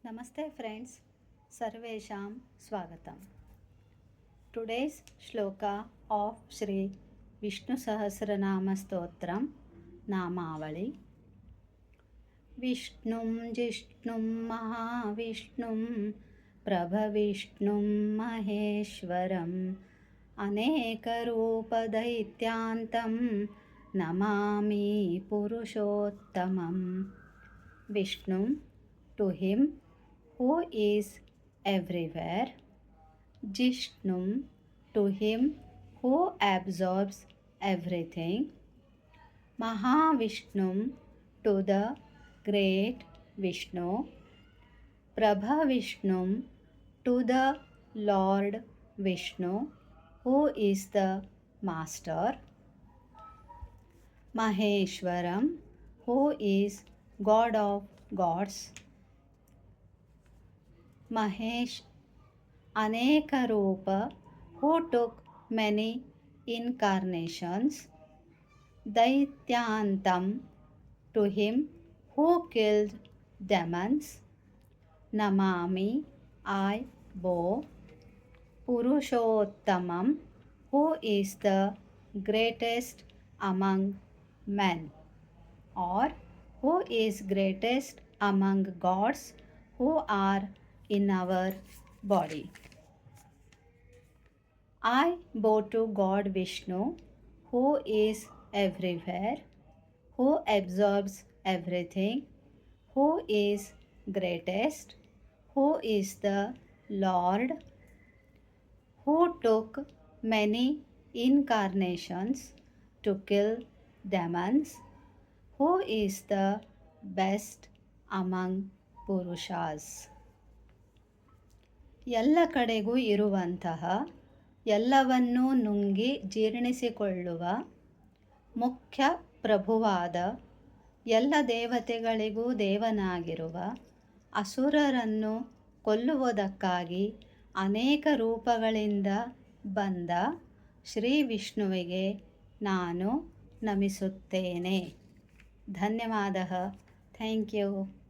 Namaste friends, Sarvesham Swagatam. Today's shloka of Shri Vishnu Sahasranama Stotram Namavali. Vishnum Jishnum Mahavishnum Prabhavishnum Maheshwaram Anekarupadaittyantam Namami Purushottamam. Vishnu, to him who is everywhere. Jishnum, to him who absorbs everything. Mahavishnum, to the great Vishnu. Prabhavishnum, to the Lord Vishnu, who is the Master. Maheshwaram, who is God of gods. Mahesh, Aneka Rupa, who took many incarnations. Daityantam, to him who killed demons. Namami, I bow. Purushottamam, who is the greatest among men, or who is greatest among gods who are in our body. I bow to God Vishnu, who is everywhere, who absorbs everything, who is greatest, who is the Lord, who took many incarnations to kill demons, who is the best among Purushas. ಎಲ್ಲ ಕಡೆಗೂ ಇರುವಂತಹ, ಎಲ್ಲವನ್ನೂ ನುಂಗಿ ಜೀರ್ಣಿಸಿಕೊಳ್ಳುವ ಮುಖ್ಯ ಪ್ರಭುವಾದ, ಎಲ್ಲ ದೇವತೆಗಳಿಗೂ ದೇವನಾಗಿರುವ, ಅಸುರರನ್ನು ಕೊಲ್ಲುವುದಕ್ಕಾಗಿ ಅನೇಕ ರೂಪಗಳಿಂದ ಬಂದ ಶ್ರೀ ವಿಷ್ಣುವಿಗೆ ನಾನು ನಮಿಸುತ್ತೇನೆ. ಧನ್ಯವಾದ. Thank you.